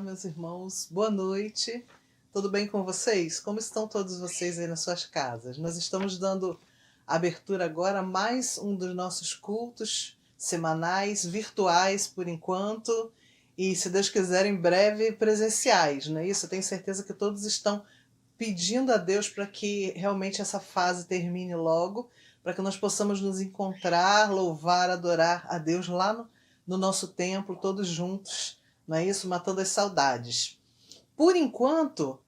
meus irmãos, boa noite. Tudo bem com vocês? Como estão todos vocês aí nas suas casas? Nós estamos dando abertura agora a mais um dos nossos cultos semanais, virtuais por enquanto, e se Deus quiser em breve presenciais, não é isso? Eu tenho certeza que todos estão pedindo a Deus para que realmente essa fase termine logo, para que nós possamos nos encontrar, louvar, adorar a Deus lá no nosso templo, todos juntos, não é isso? Matando as saudades. Por enquanto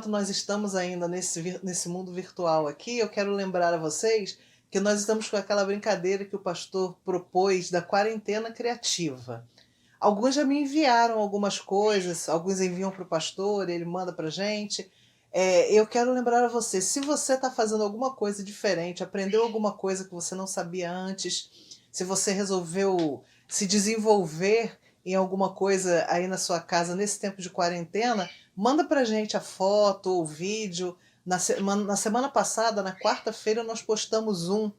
nós estamos ainda nesse mundo virtual aqui, eu quero lembrar a vocês que nós estamos com aquela brincadeira que o pastor propôs da quarentena criativa. Alguns já me enviaram algumas coisas, alguns enviam para o pastor, ele manda para a gente. Eu quero lembrar a você, se você está fazendo alguma coisa diferente, aprendeu alguma coisa que você não sabia antes, se você resolveu se desenvolver em alguma coisa aí na sua casa nesse tempo de quarentena, manda pra gente a foto, o vídeo. Na semana passada, na quarta-feira, nós postamos um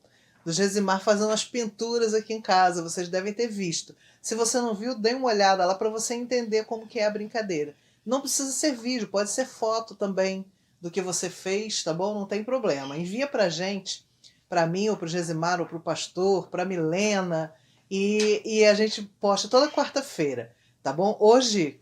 do Gesimar fazendo as pinturas aqui em casa. Vocês devem ter visto. Se você não viu, dê uma olhada lá para você entender como que é a brincadeira. Não precisa ser vídeo, pode ser foto também do que você fez, tá bom? Não tem problema. Envia pra gente, para mim, ou pro Gesimar, ou pro pastor, pra Milena, e a gente posta toda quarta-feira, tá bom? Hoje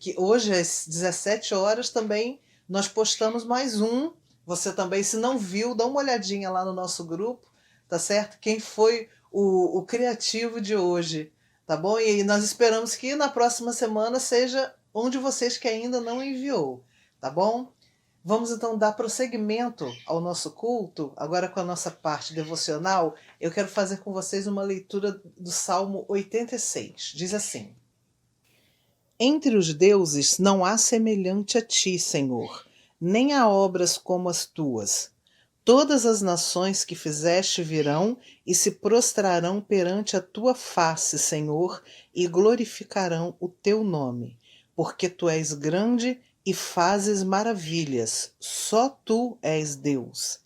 às 17 horas também nós postamos mais um. Você também, se não viu, dá uma olhadinha lá no nosso grupo, tá certo? Quem foi o criativo de hoje, tá bom? E nós esperamos que na próxima semana seja um de vocês que ainda não enviou, tá bom? Vamos então dar prosseguimento ao nosso culto, agora com a nossa parte devocional. Eu quero fazer com vocês uma leitura do Salmo 86. Diz assim: Entre os deuses não há semelhante a ti, Senhor, nem há obras como as tuas. Todas as nações que fizeste virão e se prostrarão perante a tua face, Senhor, e glorificarão o teu nome, porque tu és grande e fazes maravilhas. Só tu és Deus.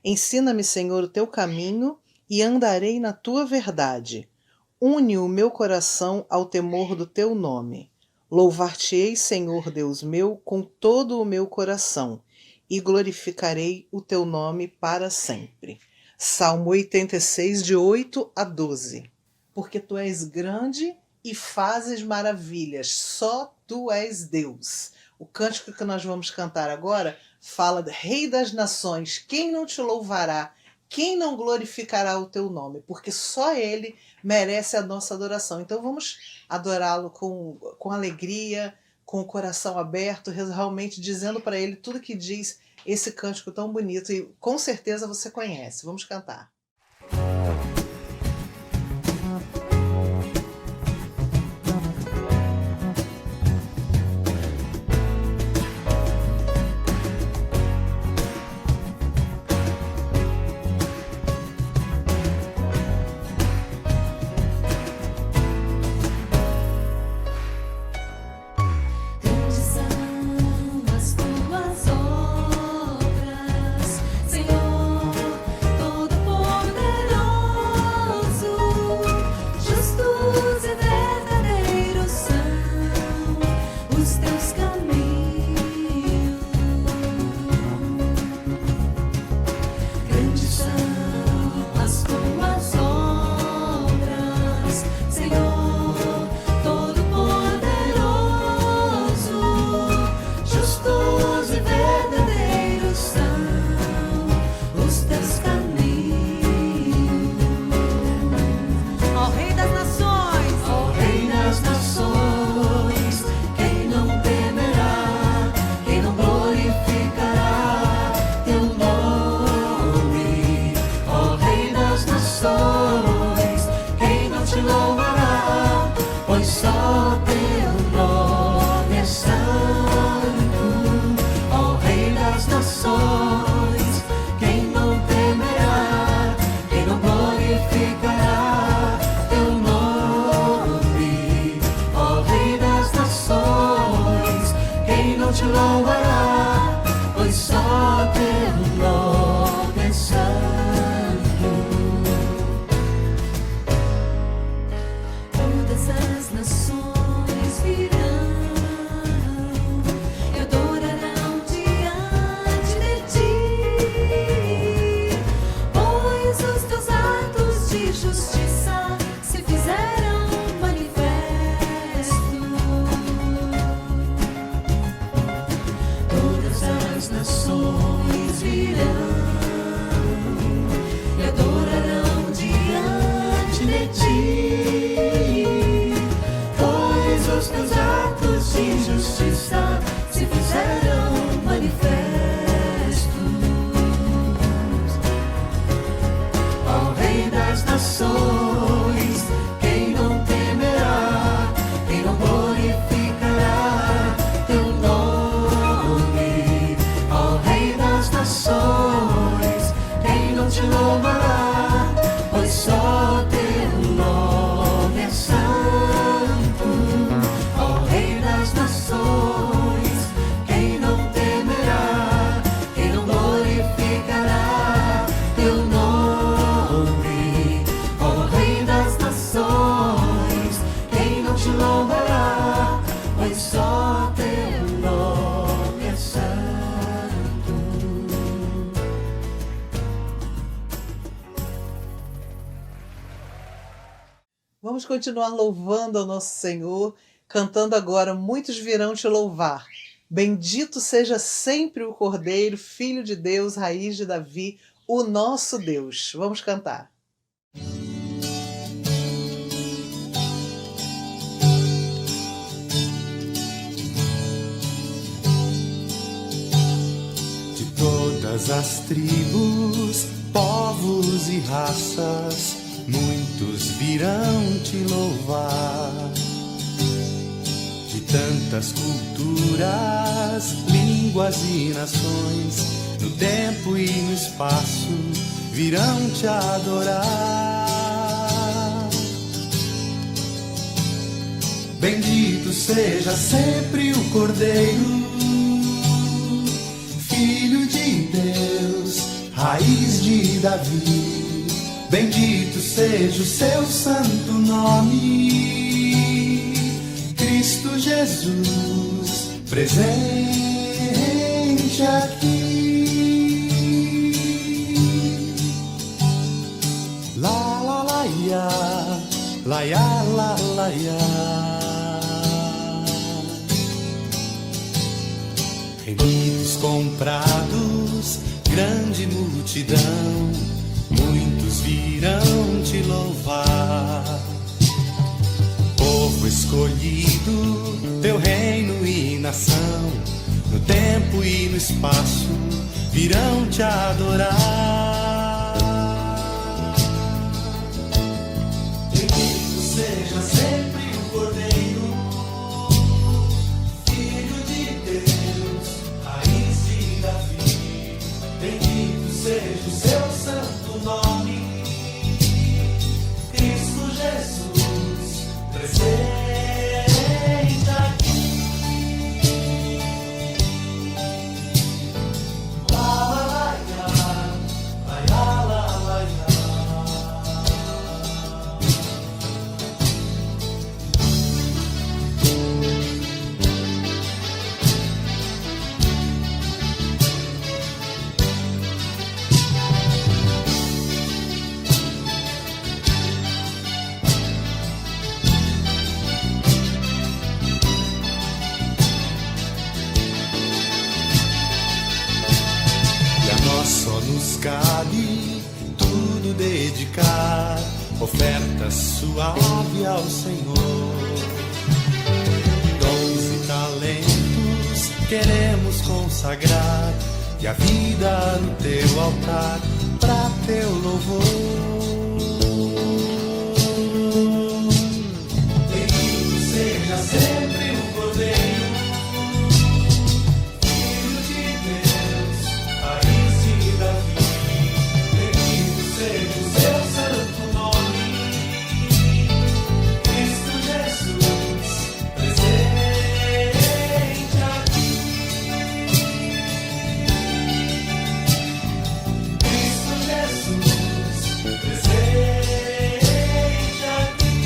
Ensina-me, Senhor, o teu caminho e andarei na tua verdade. Une o meu coração ao temor do teu nome. Louvar-te-ei, Senhor Deus meu, com todo o meu coração, e glorificarei o teu nome para sempre. Salmo 86, de 8 a 12. Porque tu és grande e fazes maravilhas, só tu és Deus. O cântico que nós vamos cantar agora fala de Rei das Nações, quem não te louvará, quem não glorificará o teu nome, porque só ele merece a nossa adoração. Então vamos adorá-lo com alegria, com o coração aberto, realmente dizendo para ele tudo que diz esse cântico tão bonito, e com certeza você conhece. Vamos cantar. Todo ti, pois os teus atos de justiça se fizeram manifestos. Ó Rei das nações, quem não temerá, quem não glorificará teu nome? Ó Rei das nações, quem não te louvará, pois só teu nome é santo. Ó Rei das nações, quem não temerá, quem não glorificará teu nome? Ó Rei das nações, quem não te louvará, pois só teu nome é santo. Vamos continuar louvando ao nosso Senhor, cantando agora Muitos Virão Te Louvar. Bendito seja sempre o Cordeiro, Filho de Deus, Raiz de Davi, o nosso Deus. Vamos cantar. De todas as tribos, povos e raças, muitos virão te louvar. De tantas culturas, línguas e nações, no tempo e no espaço, virão te adorar. Bendito seja sempre o Cordeiro, Filho de Deus, Raiz de Davi. Bendito seja o seu santo nome, Cristo Jesus, presente aqui. La la la ya, la ya la la ya. Remidos comprados, grande multidão, muitos virão te louvar. Povo escolhido, teu reino e nação, no tempo e no espaço, virão te adorar. Bendito seja sempre o Cordeiro, Filho de Deus, Raiz de Davi. Bendito seja o seu santo nome, Cristo Jesus, presente aqui. La la la la la la la la. Só nos cabe tudo dedicar, oferta suave ao Senhor. Dons e talentos queremos consagrar, e a vida no teu altar, pra teu louvor. Bendito seja sempre o Cordeiro, Filho de Deus, Raiz de Davi. Bendito seja o seu santo nome, Cristo Jesus, presente aqui. Cristo Jesus, presente aqui.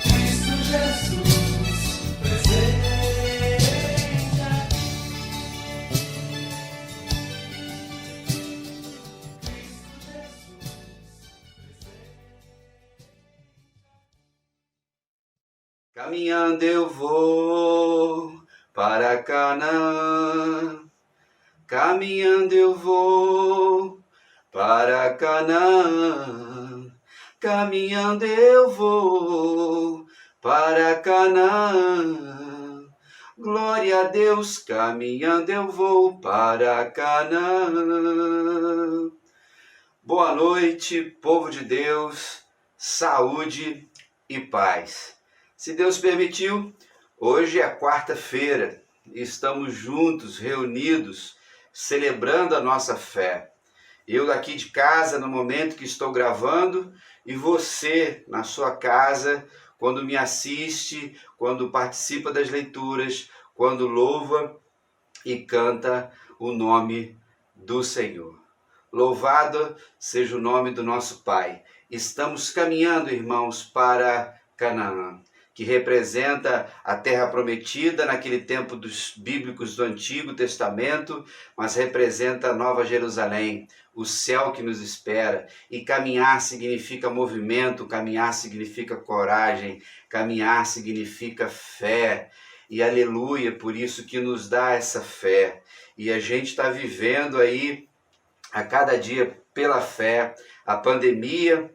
Cristo Jesus, presente aqui. Caminhando eu vou para Canaã, caminhando eu vou para Canaã. Caminhando eu vou para Canaã. Glória a Deus, caminhando eu vou para Canaã. Boa noite, povo de Deus, saúde e paz. Se Deus permitiu, hoje é quarta-feira e estamos juntos, reunidos, celebrando a nossa fé. Eu daqui de casa, no momento que estou gravando, e você na sua casa, quando me assiste, quando participa das leituras, quando louva e canta o nome do Senhor. Louvado seja o nome do nosso Pai. Estamos caminhando, irmãos, para Canaã, que representa a terra prometida naquele tempo dos bíblicos do Antigo Testamento, mas representa a Nova Jerusalém, o céu que nos espera. E caminhar significa movimento, caminhar significa coragem, caminhar significa fé. E aleluia, por isso que nos dá essa fé. E a gente está vivendo aí a cada dia pela fé. A pandemia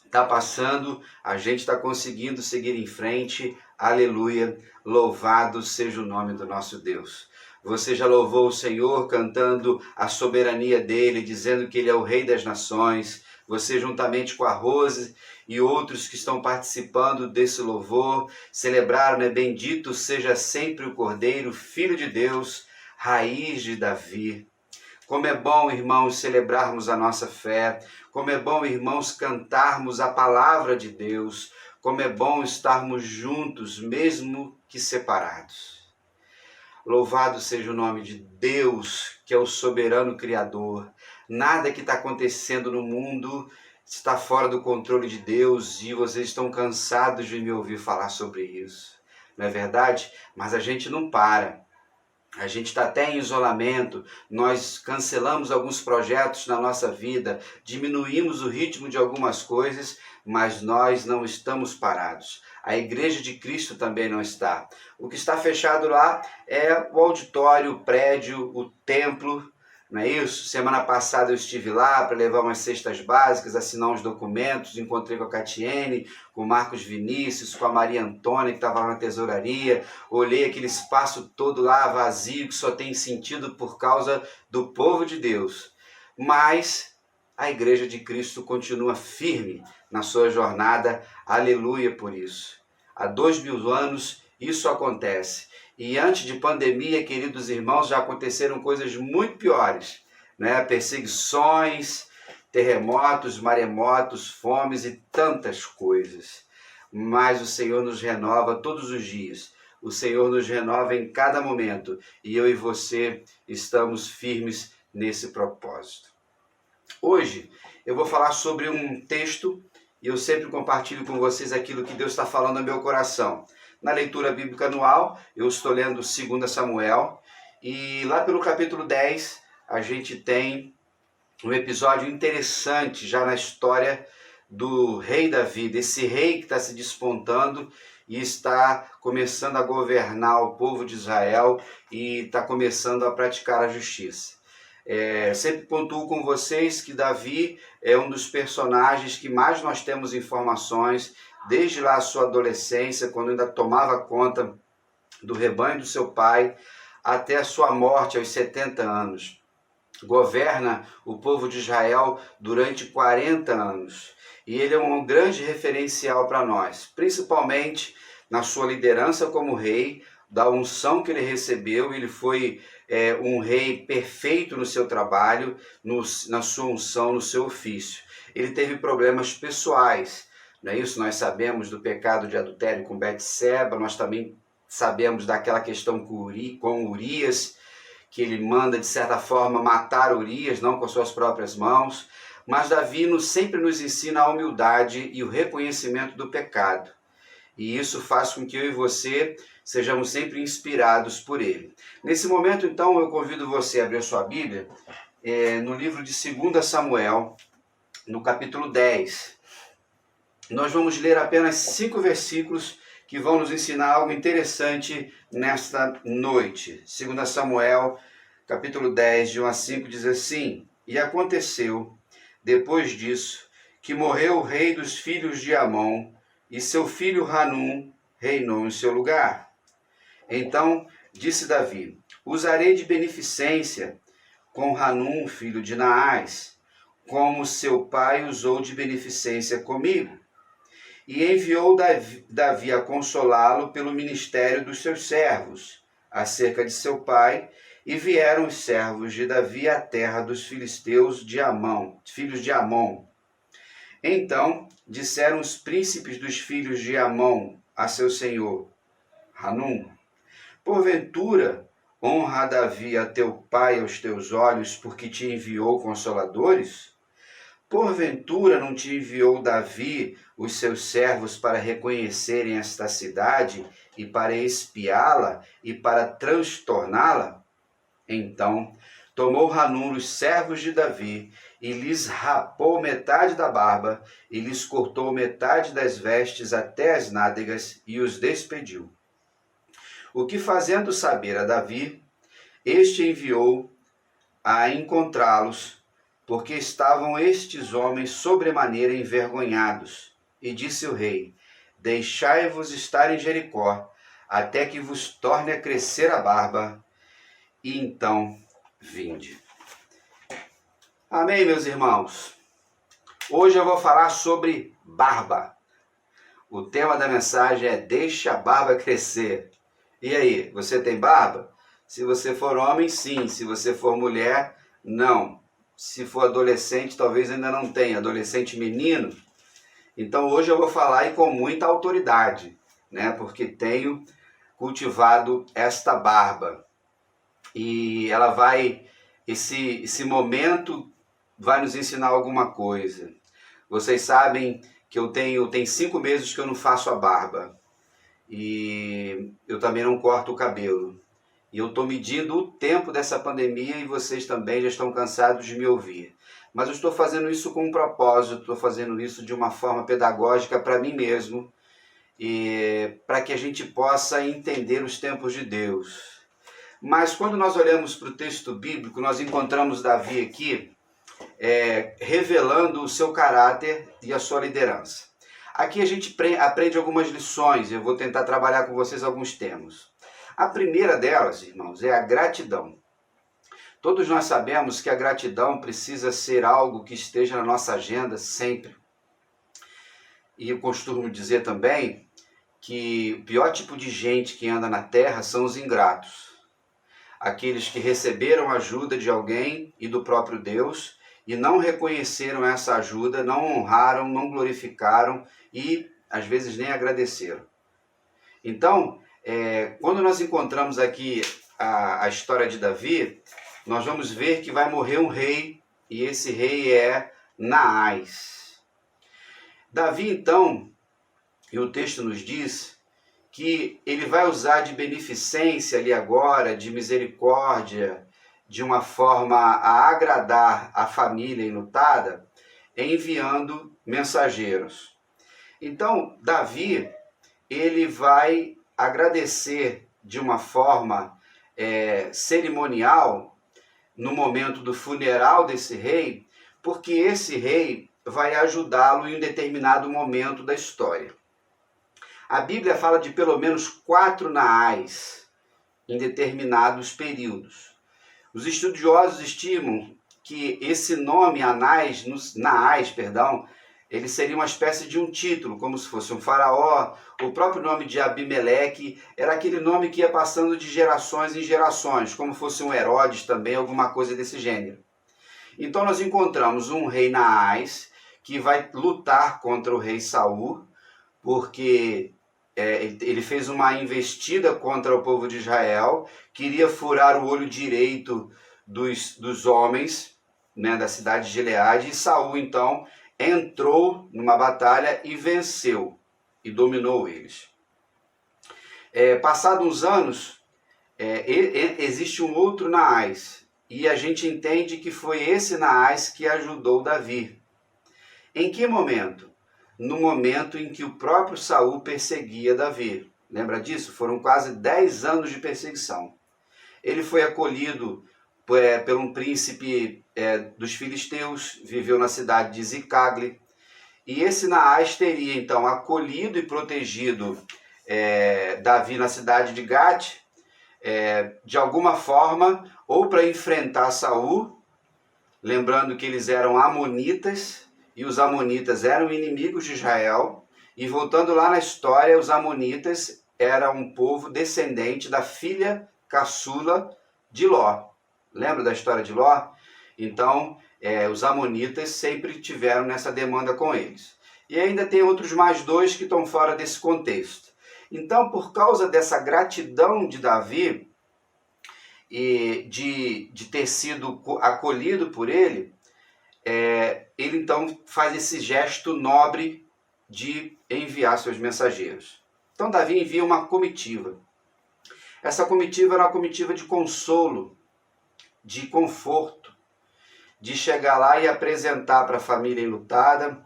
está passando, a gente está conseguindo seguir em frente. Aleluia, louvado seja o nome do nosso Deus. Você já louvou o Senhor cantando a soberania dele, dizendo que ele é o Rei das Nações. Você, juntamente com a Rose e outros que estão participando desse louvor, celebraram, né? Bendito seja sempre o Cordeiro, Filho de Deus, Raiz de Davi. Como é bom, irmãos, celebrarmos a nossa fé. Como é bom, irmãos, cantarmos a palavra de Deus. Como é bom estarmos juntos, mesmo que separados. Louvado seja o nome de Deus, que é o soberano Criador. Nada que está acontecendo no mundo está fora do controle de Deus e vocês estão cansados de me ouvir falar sobre isso. Não é verdade? Mas a gente não para. A gente está até em isolamento, nós cancelamos alguns projetos na nossa vida, diminuímos o ritmo de algumas coisas, mas nós não estamos parados. A Igreja de Cristo também não está. O que está fechado lá é o auditório, o prédio, o templo, não é isso? Semana passada eu estive lá para levar umas cestas básicas, assinar uns documentos, encontrei com a Catiene, com o Marcos Vinícius, com a Maria Antônia, que estava lá na tesouraria. Olhei aquele espaço todo lá vazio, que só tem sentido por causa do povo de Deus. Mas a Igreja de Cristo continua firme na sua jornada, aleluia por isso. Há 2000 anos isso acontece. E antes de pandemia, queridos irmãos, já aconteceram coisas muito piores, né? Perseguições, terremotos, maremotos, fomes e tantas coisas. Mas o Senhor nos renova todos os dias. O Senhor nos renova em cada momento. E eu e você estamos firmes nesse propósito. Hoje eu vou falar sobre um texto e eu sempre compartilho com vocês aquilo que Deus está falando no meu coração. Na leitura bíblica anual, eu estou lendo 2 Samuel, e lá pelo capítulo 10, a gente tem um episódio interessante já na história do rei Davi, desse rei que está se despontando e está começando a governar o povo de Israel e está começando a praticar a justiça. Sempre pontuo com vocês que Davi é um dos personagens que mais nós temos informações, desde lá a sua adolescência, quando ainda tomava conta do rebanho do seu pai, até a sua morte aos 70 anos. Governa o povo de Israel durante 40 anos. E ele é um grande referencial para nós, principalmente na sua liderança como rei, da unção que ele recebeu. Ele foi um rei perfeito no seu trabalho, na sua unção, no seu ofício. Ele teve problemas pessoais. Não é isso? Nós sabemos do pecado de adultério com Betseba, nós também sabemos daquela questão com Urias, que ele manda, de certa forma, matar Urias, não com suas próprias mãos. Mas Davi sempre nos ensina a humildade e o reconhecimento do pecado. E isso faz com que eu e você sejamos sempre inspirados por ele. Nesse momento, então, eu convido você a abrir a sua Bíblia no livro de 2 Samuel, no capítulo 10. Nós vamos ler apenas 5 versículos que vão nos ensinar algo interessante nesta noite. 2 Samuel, capítulo 10, de 1 a 5, diz assim: E aconteceu depois disso, que morreu o rei dos filhos de Amon, e seu filho Hanum reinou em seu lugar. Então disse Davi: usarei de beneficência com Hanum, filho de Naás, como seu pai usou de beneficência comigo. E enviou Davi a consolá-lo pelo ministério dos seus servos, acerca de seu pai, e vieram os servos de Davi à terra dos filisteus de Amon, filhos de Amon. Então disseram os príncipes dos filhos de Amon a seu senhor, Hanum: porventura honra Davi a teu pai aos teus olhos, porque te enviou consoladores? Porventura não te enviou Davi os seus servos para reconhecerem esta cidade e para espiá-la e para transtorná-la? Então tomou Hanum os servos de Davi e lhes rapou metade da barba e lhes cortou metade das vestes até as nádegas e os despediu. O que fazendo saber a Davi, este enviou a encontrá-los, porque estavam estes homens sobremaneira envergonhados. E disse o rei: deixai-vos estar em Jericó, até que vos torne a crescer a barba, e então vinde. Amém, meus irmãos? Hoje eu vou falar sobre barba. O tema da mensagem é deixa a barba crescer. E aí, você tem barba? Se você for homem, sim. Se você for mulher, não. Se for adolescente, talvez ainda não tenha. Adolescente menino. Então hoje eu vou falar e com muita autoridade, né? Porque tenho cultivado esta barba. E ela vai, esse momento vai nos ensinar alguma coisa. Vocês sabem que tem 5 meses que eu não faço a barba. E eu também não corto o cabelo. E eu estou medindo o tempo dessa pandemia e vocês também já estão cansados de me ouvir. Mas eu estou fazendo isso com um propósito, estou fazendo isso de uma forma pedagógica para mim mesmo, e para que a gente possa entender os tempos de Deus. Mas quando nós olhamos para o texto bíblico, nós encontramos Davi aqui revelando o seu caráter e a sua liderança. Aqui a gente aprende algumas lições, eu vou tentar trabalhar com vocês alguns temas. A primeira delas, irmãos, é a gratidão. Todos nós sabemos que a gratidão precisa ser algo que esteja na nossa agenda sempre. E eu costumo dizer também que o pior tipo de gente que anda na terra são os ingratos. Aqueles que receberam ajuda de alguém e do próprio Deus e não reconheceram essa ajuda, não honraram, não glorificaram e às vezes nem agradeceram. Então, quando nós encontramos aqui a história de Davi, nós vamos ver que vai morrer um rei, e esse rei é Naás. Davi, então, e o texto nos diz que ele vai usar de beneficência ali agora, de misericórdia, de uma forma a agradar a família enlutada, enviando mensageiros. Então, Davi, ele vai agradecer de uma forma cerimonial no momento do funeral desse rei, porque esse rei vai ajudá-lo em um determinado momento da história. A Bíblia fala de pelo menos 4 Naás em determinados períodos. Os estudiosos estimam que esse nome Naás, ele seria uma espécie de um título, como se fosse um faraó. O próprio nome de Abimeleque era aquele nome que ia passando de gerações em gerações, como fosse um Herodes também, alguma coisa desse gênero. Então nós encontramos um rei Naás que vai lutar contra o rei Saul, porque ele fez uma investida contra o povo de Israel, queria furar o olho direito dos homens, né, da cidade de Gileade, e Saul então entrou numa batalha e venceu, e dominou eles. Passados uns anos, existe um outro Naás, e a gente entende que foi esse Naás que ajudou Davi. Em que momento? No momento em que o próprio Saul perseguia Davi. Lembra disso? Foram quase 10 anos de perseguição. Ele foi acolhido por um príncipe dos filisteus, viveu na cidade de Ziclague. E esse Naás teria então acolhido e protegido Davi na cidade de Gate, de alguma forma, ou para enfrentar Saul, lembrando que eles eram amonitas, e os amonitas eram inimigos de Israel. E voltando lá na história, os amonitas eram um povo descendente da filha caçula de Ló. Lembra da história de Ló? Então, os amonitas sempre tiveram nessa demanda com eles. E ainda tem outros mais dois que estão fora desse contexto. Então, por causa dessa gratidão de Davi, e de ter sido acolhido por ele, ele então faz esse gesto nobre de enviar seus mensageiros. Então Davi envia uma comitiva. Essa comitiva era uma comitiva de consolo, de conforto, de chegar lá e apresentar para a família enlutada,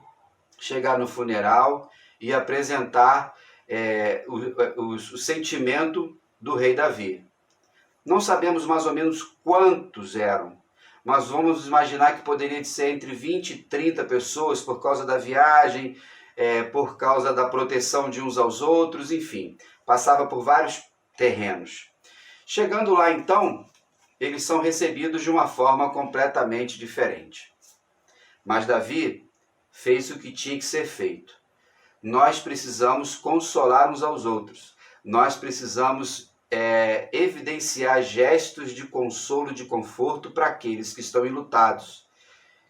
chegar no funeral e apresentar o sentimento do rei Davi. Não sabemos mais ou menos quantos eram, mas vamos imaginar que poderia ser entre 20 e 30 pessoas por causa da viagem, por causa da proteção de uns aos outros, enfim, passava por vários terrenos. Chegando lá então, eles são recebidos de uma forma completamente diferente. Mas Davi fez o que tinha que ser feito. Nós precisamos consolar uns aos outros. Nós precisamos evidenciar gestos de consolo, de conforto para aqueles que estão enlutados.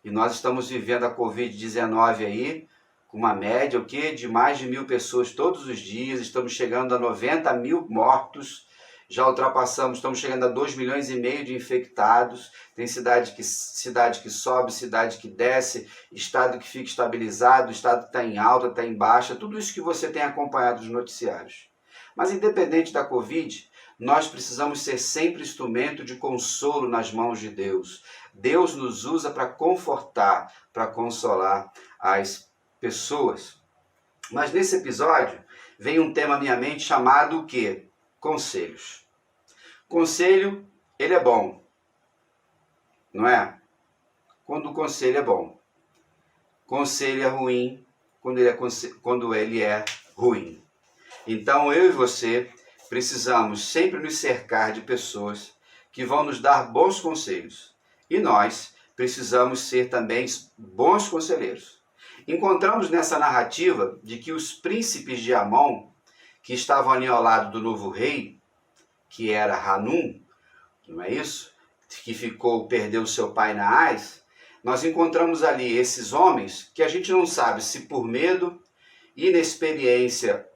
E nós estamos vivendo a Covid-19 aí, com uma média de mais de 1.000 pessoas todos os dias, estamos chegando a 90 mil mortos, já estamos chegando a 2,5 milhões de infectados, tem cidade que sobe, cidade que desce, estado que fica estabilizado, estado que está em alta, está em baixa, tudo isso que você tem acompanhado nos noticiários. Mas independente da Covid, nós precisamos ser sempre instrumento de consolo nas mãos de Deus. Deus nos usa para confortar, para consolar as pessoas. Mas nesse episódio vem um tema à minha mente chamado o quê? Conselhos. Conselho, ele é bom, não é? Quando o conselho é bom. Conselho é ruim quando ele é ruim. Então eu e você precisamos sempre nos cercar de pessoas que vão nos dar bons conselhos. E nós precisamos ser também bons conselheiros. Encontramos nessa narrativa de que os príncipes de Amon, que estavam ali ao lado do novo rei, que era Hanum, não é isso? Que perdeu seu pai Naás. Nós encontramos ali esses homens que a gente não sabe se por medo, inexperiência,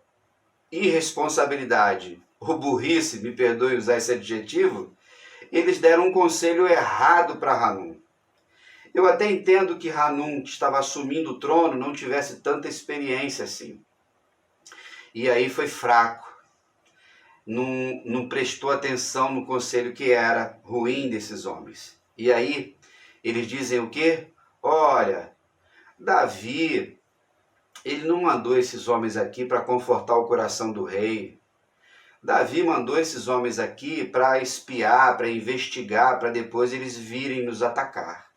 irresponsabilidade ou burrice, me perdoe usar esse adjetivo, eles deram um conselho errado para Hanum. Eu até entendo que Hanum, que estava assumindo o trono, não tivesse tanta experiência assim. E aí foi fraco. Não prestou atenção no conselho que era ruim desses homens. E aí eles dizem o quê? Olha, Davi, ele não mandou esses homens aqui para confortar o coração do rei. Davi mandou esses homens aqui para espiar, para investigar, para depois eles virem nos atacar.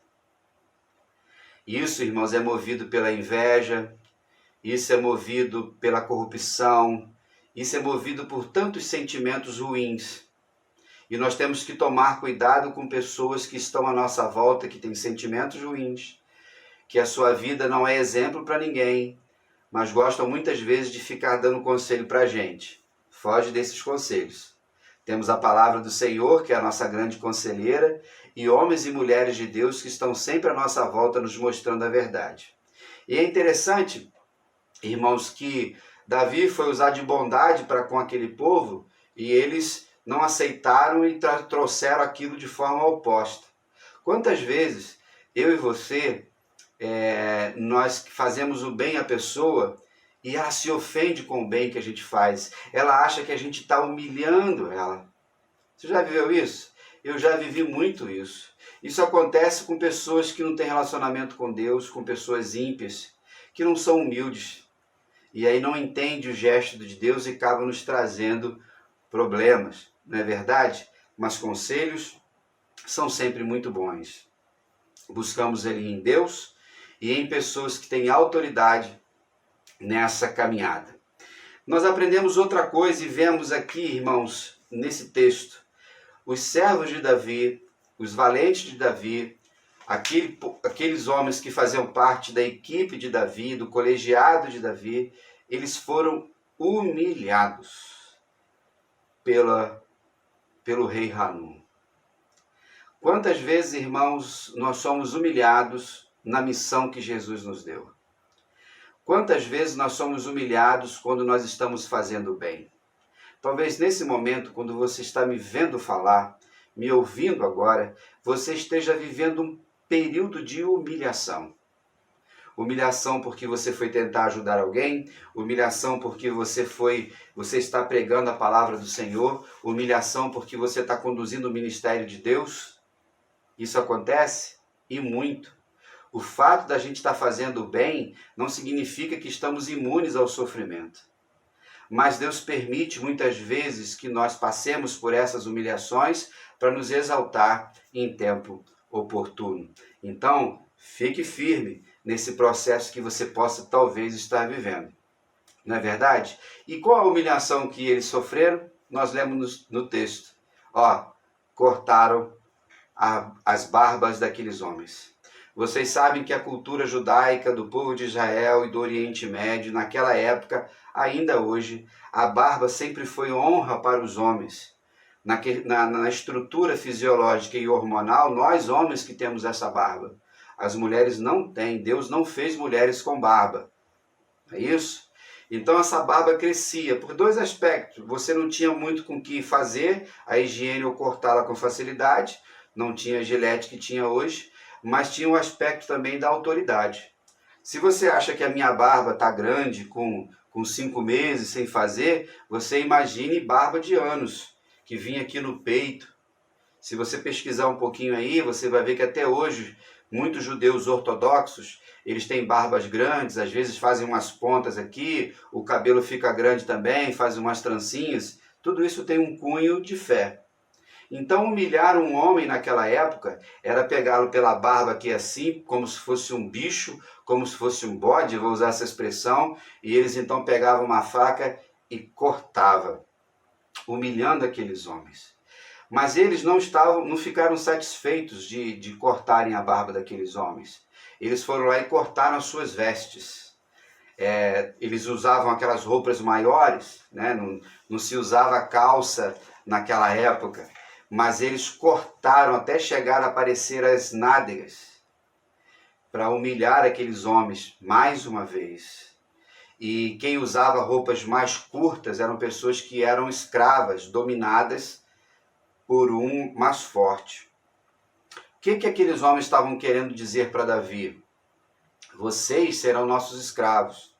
Isso, irmãos, é movido pela inveja, isso é movido pela corrupção, isso é movido por tantos sentimentos ruins. E nós temos que tomar cuidado com pessoas que estão à nossa volta, que têm sentimentos ruins, que a sua vida não é exemplo para ninguém, mas gostam muitas vezes de ficar dando conselho para a gente. Foge desses conselhos. Temos a palavra do Senhor, que é a nossa grande conselheira, e homens e mulheres de Deus que estão sempre à nossa volta nos mostrando a verdade. E é interessante, irmãos, que Davi foi usar de bondade para com aquele povo e eles não aceitaram e trouxeram aquilo de forma oposta. Quantas vezes eu e você, nós fazemos o bem à pessoa e ela se ofende com o bem que a gente faz. Ela acha que a gente está humilhando ela. Você já viveu isso? Eu já vivi muito isso. Isso acontece com pessoas que não têm relacionamento com Deus, com pessoas ímpias, que não são humildes. E aí não entende o gesto de Deus e acaba nos trazendo problemas. Não é verdade? Mas conselhos são sempre muito bons. buscamos ele em Deus e em pessoas que têm autoridade nessa caminhada. Nós aprendemos outra coisa e vemos aqui, irmãos, nesse texto, os servos de Davi, os valentes de Davi, aqueles homens que faziam parte da equipe de Davi, do colegiado de Davi, eles foram humilhados pelo rei Hanun. Quantas vezes, irmãos, nós somos humilhados na missão que Jesus nos deu? Quantas vezes nós somos humilhados quando nós estamos fazendo bem? Talvez nesse momento, quando você está me vendo falar, me ouvindo agora, você esteja vivendo um período de humilhação. Humilhação porque você foi tentar ajudar alguém, humilhação porque você está pregando a palavra do Senhor, humilhação porque você está conduzindo o ministério de Deus. Isso acontece e muito. O fato da gente estar fazendo o bem não significa que estamos imunes ao sofrimento. Mas Deus permite muitas vezes que nós passemos por essas humilhações para nos exaltar em tempo oportuno. Então, fique firme nesse processo que você possa talvez estar vivendo. Não é verdade? E qual a humilhação que eles sofreram? Nós lemos no texto. Cortaram as barbas daqueles homens. Vocês sabem que a cultura judaica do povo de Israel e do Oriente Médio, naquela época, ainda hoje, a barba sempre foi honra para os homens. Na estrutura fisiológica e hormonal, nós homens que temos essa barba. As mulheres não têm. Deus não fez mulheres com barba. É isso? Então essa barba crescia por dois aspectos. Você não tinha muito com o que fazer, a higiene ou cortá-la com facilidade. Não tinha gilete que tinha hoje. Mas tinha um aspecto também da autoridade. Se você acha que a minha barba está grande, com 5 meses sem fazer, você imagine barba de anos, que vinha aqui no peito. Se você pesquisar um pouquinho aí, você vai ver que até hoje, muitos judeus ortodoxos, eles têm barbas grandes, às vezes fazem umas pontas aqui, o cabelo fica grande também, fazem umas trancinhas. Tudo isso tem um cunho de fé. Então, humilhar um homem naquela época era pegá-lo pela barba aqui assim, como se fosse um bicho, como se fosse um bode, vou usar essa expressão, e eles então pegavam uma faca e cortavam, humilhando aqueles homens. Mas eles não ficaram satisfeitos de cortarem a barba daqueles homens. Eles foram lá e cortaram as suas vestes. Eles usavam aquelas roupas maiores, né? Não se usava calça naquela época. Mas eles cortaram até chegar a aparecer as nádegas para humilhar aqueles homens mais uma vez. E quem usava roupas mais curtas eram pessoas que eram escravas, dominadas por um mais forte. O que aqueles homens estavam querendo dizer para Davi? Vocês serão nossos escravos.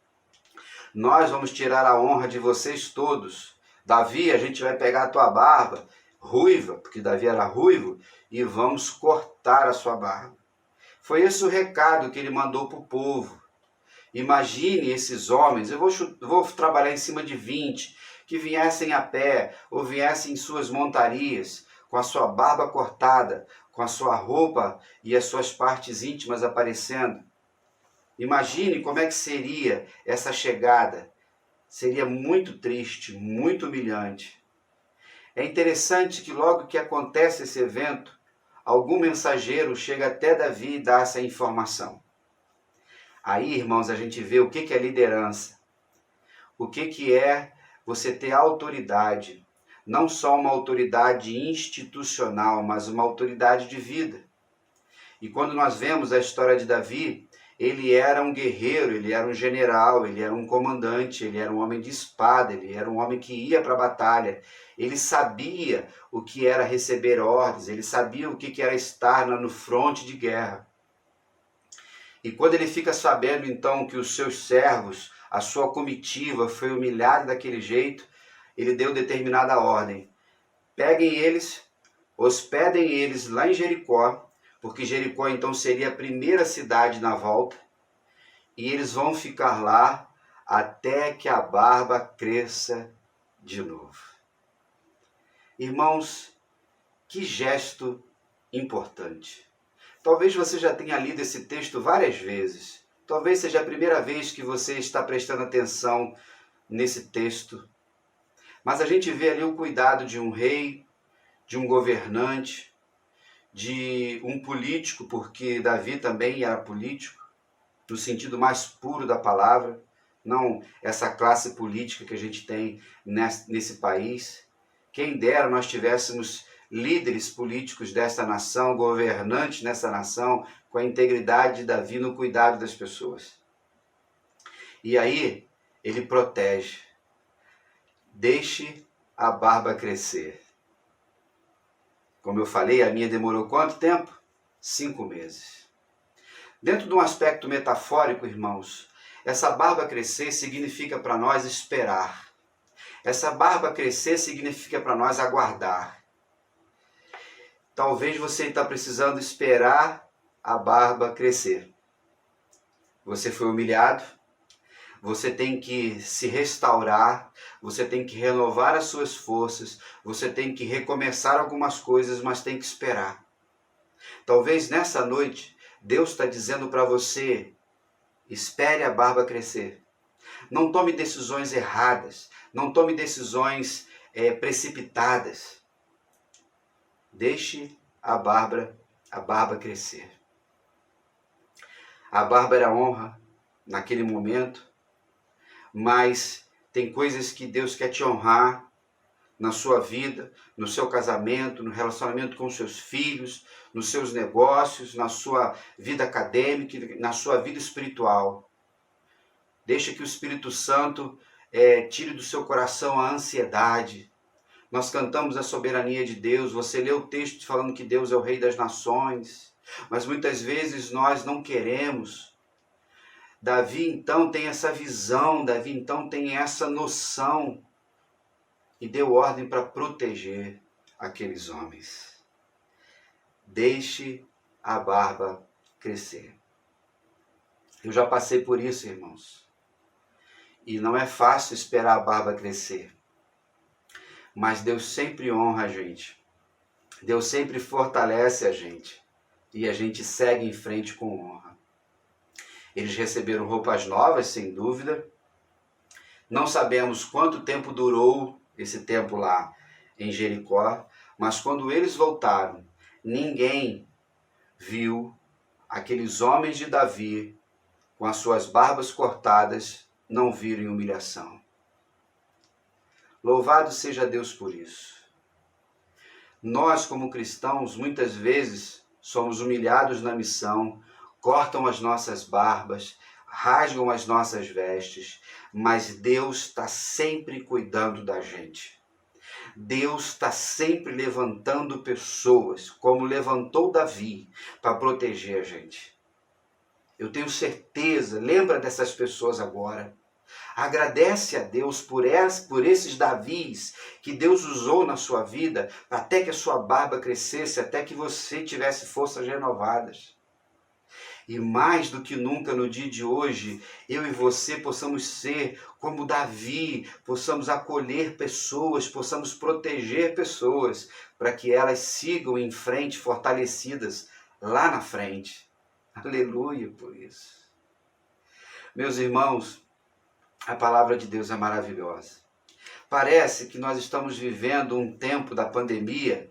Nós vamos tirar a honra de vocês todos. Davi, a gente vai pegar a tua barba ruiva, porque Davi era ruivo, e vamos cortar a sua barba. Foi esse o recado que ele mandou para o povo. Imagine esses homens, eu vou trabalhar em cima de 20, que viessem a pé, ou viessem em suas montarias, com a sua barba cortada, com a sua roupa e as suas partes íntimas aparecendo. Imagine como é que seria essa chegada. Seria muito triste, muito humilhante. É interessante que logo que acontece esse evento, algum mensageiro chega até Davi e dá essa informação. Aí, irmãos, a gente vê o que é liderança. O que é você ter autoridade. Não só uma autoridade institucional, mas uma autoridade de vida. E quando nós vemos a história de Davi, ele era um guerreiro, ele era um general, ele era um comandante, ele era um homem de espada, ele era um homem que ia para a batalha. Ele sabia o que era receber ordens, ele sabia o que era estar no fronte de guerra. E quando ele fica sabendo então que os seus servos, a sua comitiva foi humilhada daquele jeito, ele deu determinada ordem. Peguem eles, hospedem eles lá em Jericó, porque Jericó então seria a primeira cidade na volta, e eles vão ficar lá até que a barba cresça de novo. Irmãos, que gesto importante. Talvez você já tenha lido esse texto várias vezes. Talvez seja a primeira vez que você está prestando atenção nesse texto. Mas a gente vê ali o cuidado de um rei, de um governante, de um político, porque Davi também era político, no sentido mais puro da palavra, não essa classe política que a gente tem nesse país. Quem dera nós tivéssemos líderes políticos desta nação, governantes nessa nação, com a integridade de Davi no cuidado das pessoas. E aí, ele protege. Deixe a barba crescer. Como eu falei, a minha demorou quanto tempo? 5 meses. Dentro de um aspecto metafórico, irmãos, essa barba crescer significa para nós esperar. Essa barba crescer significa para nós aguardar. Talvez você está precisando esperar a barba crescer. Você foi humilhado, você tem que se restaurar, você tem que renovar as suas forças, você tem que recomeçar algumas coisas, mas tem que esperar. Talvez nessa noite, Deus está dizendo para você, espere a barba crescer. Não tome decisões erradas, não tome decisões precipitadas. Deixe a barba crescer. A barba era honra naquele momento, mas tem coisas que Deus quer te honrar na sua vida, no seu casamento, no relacionamento com seus filhos, nos seus negócios, na sua vida acadêmica, na sua vida espiritual. Deixa que o Espírito Santo tire do seu coração a ansiedade. Nós cantamos a soberania de Deus, você lê o texto falando que Deus é o Rei das Nações, mas muitas vezes nós não queremos. Davi então tem essa visão, Davi então tem essa noção e deu ordem para proteger aqueles homens. Deixe a barba crescer. Eu já passei por isso, irmãos. E não é fácil esperar a barba crescer. Mas Deus sempre honra a gente. Deus sempre fortalece a gente. E a gente segue em frente com honra. Eles receberam roupas novas, sem dúvida. Não sabemos quanto tempo durou esse tempo lá em Jericó. Mas quando eles voltaram, ninguém viu aqueles homens de Davi com as suas barbas cortadas, não viram humilhação. Louvado seja Deus por isso. Nós, como cristãos, muitas vezes somos humilhados na missão, cortam as nossas barbas, rasgam as nossas vestes, mas Deus está sempre cuidando da gente. Deus está sempre levantando pessoas, como levantou Davi, para proteger a gente. Eu tenho certeza, lembra dessas pessoas agora. Agradece a Deus por esses Davis que Deus usou na sua vida, até que a sua barba crescesse, até que você tivesse forças renovadas. E mais do que nunca no dia de hoje, eu e você possamos ser como Davi, possamos acolher pessoas, possamos proteger pessoas, para que elas sigam em frente, fortalecidas lá na frente. Aleluia por isso. Meus irmãos, a palavra de Deus é maravilhosa. Parece que nós estamos vivendo um tempo da pandemia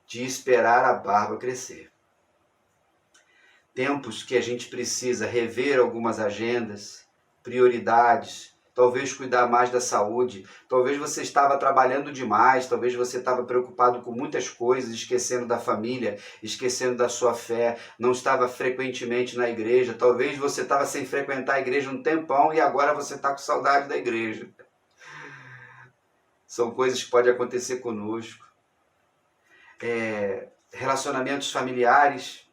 de esperar a barba crescer. Tempos que a gente precisa rever algumas agendas, prioridades, talvez cuidar mais da saúde, talvez você estava trabalhando demais, talvez você estava preocupado com muitas coisas, esquecendo da família, esquecendo da sua fé, não estava frequentemente na igreja, talvez você estava sem frequentar a igreja um tempão e agora você está com saudade da igreja. São coisas que podem acontecer conosco. Relacionamentos familiares,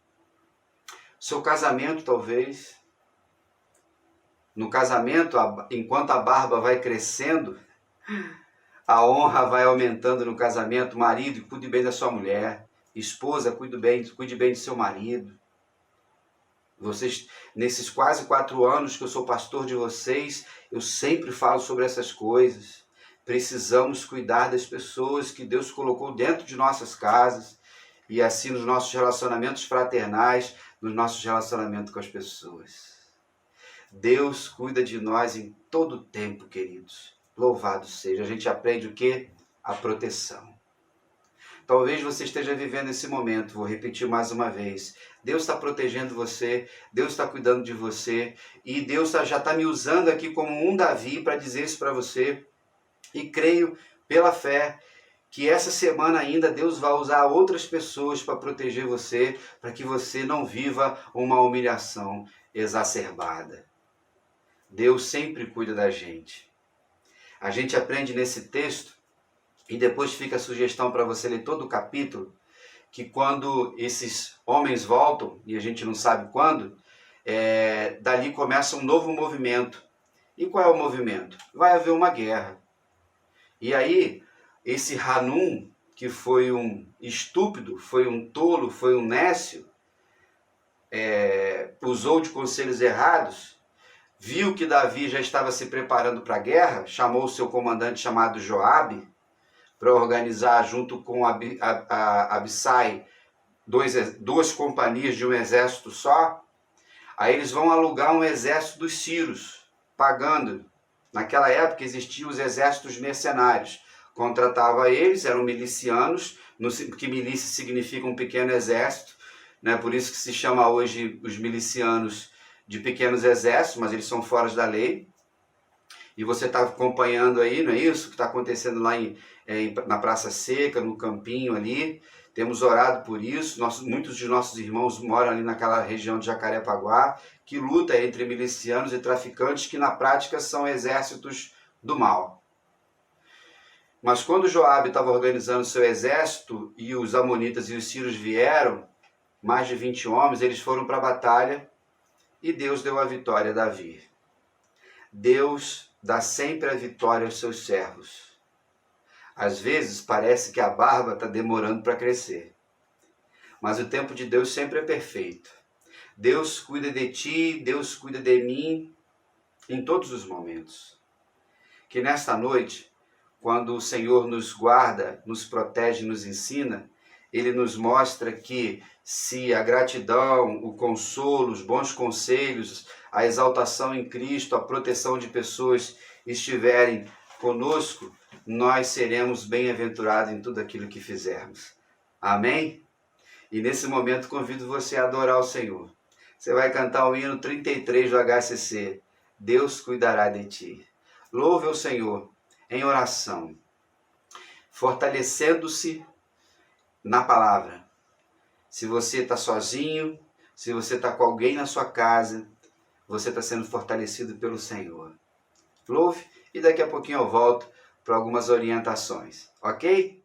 seu casamento talvez. No casamento, enquanto a barba vai crescendo, a honra vai aumentando no casamento. Marido, cuide bem da sua mulher. Esposa, cuide bem do seu marido. Vocês, nesses quase 4 anos que eu sou pastor de vocês, eu sempre falo sobre essas coisas. Precisamos cuidar das pessoas que Deus colocou dentro de nossas casas. e assim nos nossos relacionamentos fraternais, nos nossos relacionamentos com as pessoas. Deus cuida de nós em todo o tempo, queridos. Louvado seja. A gente aprende o quê? A proteção. Talvez você esteja vivendo esse momento, vou repetir mais uma vez. Deus está protegendo você, Deus está cuidando de você, e Deus já está me usando aqui como um Davi para dizer isso para você. E creio, pela fé, que essa semana ainda Deus vai usar outras pessoas para proteger você, para que você não viva uma humilhação exacerbada. Deus sempre cuida da gente. A gente aprende nesse texto, e depois fica a sugestão para você ler todo o capítulo, que quando esses homens voltam, e a gente não sabe quando, dali começa um novo movimento. E qual é o movimento? Vai haver uma guerra. E aí, esse Hanum, que foi um estúpido, foi um tolo, foi um nécio, usou de conselhos errados, viu que Davi já estava se preparando para a guerra, chamou o seu comandante chamado Joabe, para organizar junto com Abissai duas companhias de um exército só. Aí eles vão alugar um exército dos sírios, pagando. Naquela época existiam os exércitos mercenários. Contratava eles, eram milicianos, que milícia significa um pequeno exército, né? Por isso que se chama hoje os milicianos de pequenos exércitos, mas eles são fora da lei. E você está acompanhando aí, não é isso? Que está acontecendo lá na Praça Seca, no Campinho ali. Temos orado por isso. Muitos de nossos irmãos moram ali naquela região de Jacarepaguá, que luta entre milicianos e traficantes, que na prática são exércitos do mal. Mas quando Joabe estava organizando seu exército e os amonitas e os sírios vieram, mais de 20 homens, eles foram para a batalha e Deus deu a vitória a Davi. Deus dá sempre a vitória aos seus servos. Às vezes parece que a barba está demorando para crescer. Mas o tempo de Deus sempre é perfeito. Deus cuida de ti, Deus cuida de mim em todos os momentos. Que nesta noite, quando o Senhor nos guarda, nos protege, nos ensina, Ele nos mostra que se a gratidão, o consolo, os bons conselhos, a exaltação em Cristo, a proteção de pessoas estiverem conosco, nós seremos bem-aventurados em tudo aquilo que fizermos. Amém? E nesse momento convido você a adorar o Senhor. Você vai cantar o hino 33 do HCC. Deus cuidará de ti. Louve ao Senhor em oração, fortalecendo-se na palavra. Se você está sozinho, se você está com alguém na sua casa, você está sendo fortalecido pelo Senhor. Louve e daqui a pouquinho eu volto para algumas orientações, ok?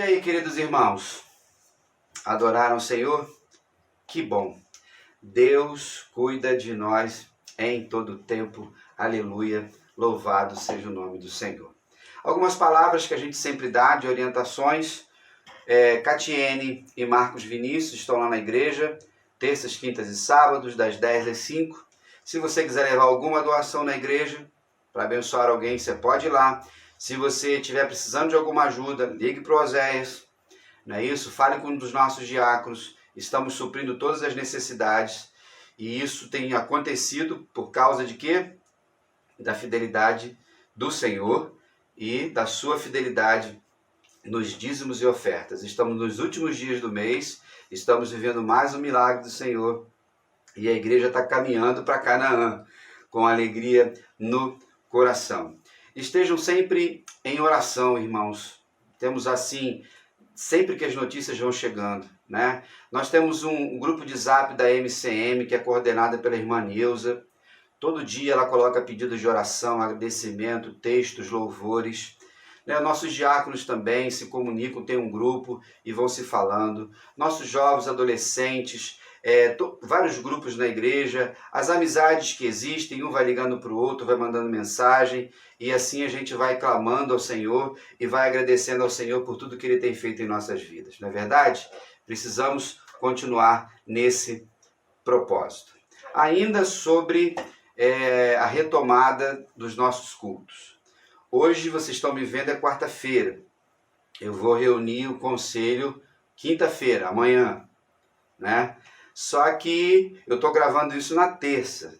aí, queridos irmãos? Adoraram o Senhor? Que bom! Deus cuida de nós em todo tempo. Aleluia! Louvado seja o nome do Senhor. Algumas palavras que a gente sempre dá de orientações. Catiene e Marcos Vinícius estão lá na igreja, terças, quintas e sábados, das 10 às 5. Se você quiser levar alguma doação na igreja, para abençoar alguém, você pode ir lá. Se você estiver precisando de alguma ajuda, ligue para o Oséias, não é isso? Fale com um dos nossos diáconos, estamos suprindo todas as necessidades. E isso tem acontecido por causa de quê? Da fidelidade do Senhor e da sua fidelidade nos dízimos e ofertas. Estamos nos últimos dias do mês, estamos vivendo mais um milagre do Senhor e a igreja está caminhando para Canaã com alegria no coração. Estejam sempre em oração, irmãos. Temos assim, sempre que as notícias vão chegando, né? Nós temos um grupo de zap da MCM que é coordenada pela irmã Neuza. Todo dia ela coloca pedidos de oração, agradecimento, textos, louvores. Nossos diáconos também se comunicam, tem um grupo e vão se falando. Nossos jovens, adolescentes, vários grupos na igreja, as amizades que existem, um vai ligando para o outro, vai mandando mensagem, e assim a gente vai clamando ao Senhor e vai agradecendo ao Senhor por tudo que Ele tem feito em nossas vidas. Não é verdade? Precisamos continuar nesse propósito. Ainda sobre a retomada dos nossos cultos. Hoje vocês estão me vendo, é quarta-feira. Eu vou reunir o conselho quinta-feira, amanhã, né? Só que eu estou gravando isso na terça.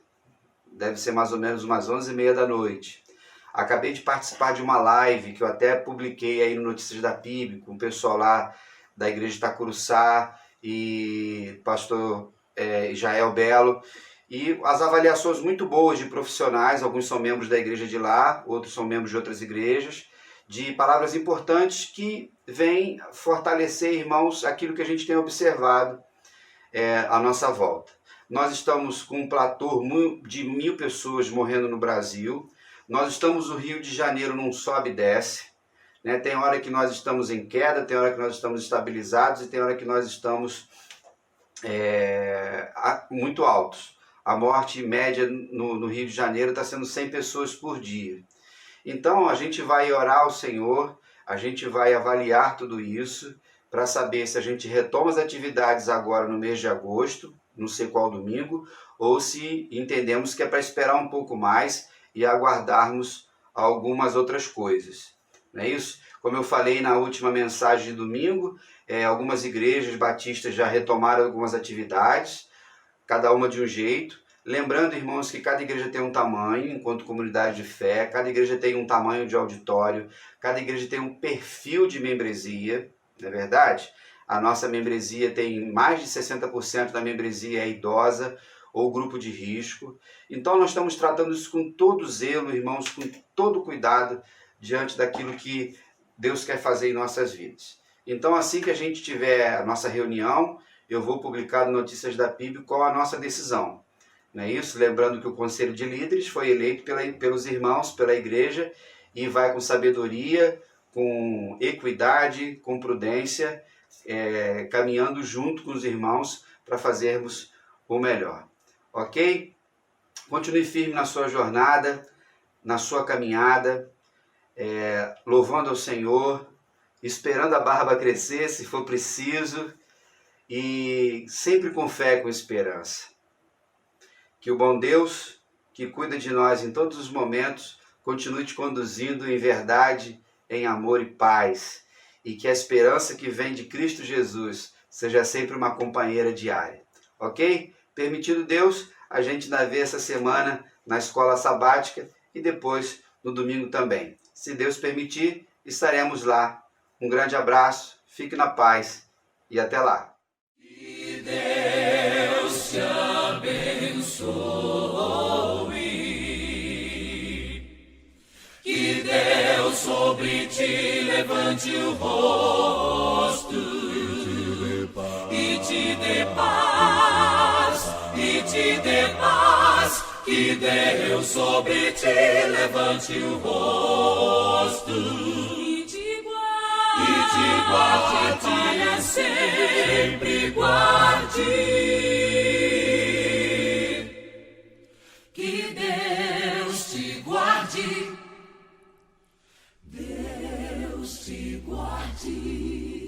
Deve ser mais ou menos umas 11h30 da noite. Acabei de participar de uma live que eu até publiquei aí no Notícias da PIB, com o pessoal lá da igreja de Itacuruçá e pastor Jael Belo. E as avaliações muito boas de profissionais, alguns são membros da igreja de lá, outros são membros de outras igrejas, de palavras importantes que vêm fortalecer, irmãos, aquilo que a gente tem observado à nossa volta. Nós estamos com um platô de 1.000 pessoas morrendo no Brasil, nós estamos no Rio de Janeiro num sobe e desce, né? Tem hora que nós estamos em queda, tem hora que nós estamos estabilizados e tem hora que nós estamos muito altos. A morte média no Rio de Janeiro está sendo 100 pessoas por dia. Então a gente vai orar ao Senhor, a gente vai avaliar tudo isso para saber se a gente retoma as atividades agora no mês de agosto, não sei qual domingo, ou se entendemos que é para esperar um pouco mais e aguardarmos algumas outras coisas. Não é isso? Como eu falei na última mensagem de domingo, algumas igrejas batistas já retomaram algumas atividades, cada uma de um jeito. Lembrando, irmãos, que cada igreja tem um tamanho, enquanto comunidade de fé, cada igreja tem um tamanho de auditório, cada igreja tem um perfil de membresia, não é verdade? A nossa membresia tem mais de 60% da membresia idosa ou grupo de risco. Então nós estamos tratando isso com todo zelo, irmãos, com todo cuidado, diante daquilo que Deus quer fazer em nossas vidas. Então assim que a gente tiver a nossa reunião, eu vou publicar no Notícias da PIB qual a nossa decisão. Não é isso? Lembrando que o Conselho de Líderes foi eleito pelos irmãos, pela igreja, e vai com sabedoria, com equidade, com prudência, caminhando junto com os irmãos para fazermos o melhor. Ok? Continue firme na sua jornada, na sua caminhada, louvando ao Senhor, esperando a barba crescer, se for preciso, e sempre com fé e com esperança. Que o bom Deus, que cuida de nós em todos os momentos, continue te conduzindo em verdade, em amor e paz. E que a esperança que vem de Cristo Jesus seja sempre uma companheira diária. Ok? Permitido Deus, a gente ainda vê essa semana na escola sabática e depois no domingo também. Se Deus permitir, estaremos lá. Um grande abraço, fique na paz e até lá. Que Deus te abençoe, que Deus sobre ti levante o rosto e te dê paz, que Deus sobre ti levante o rosto e te guarde. sempre guarde. Que Deus te guarde. Deus te guarde.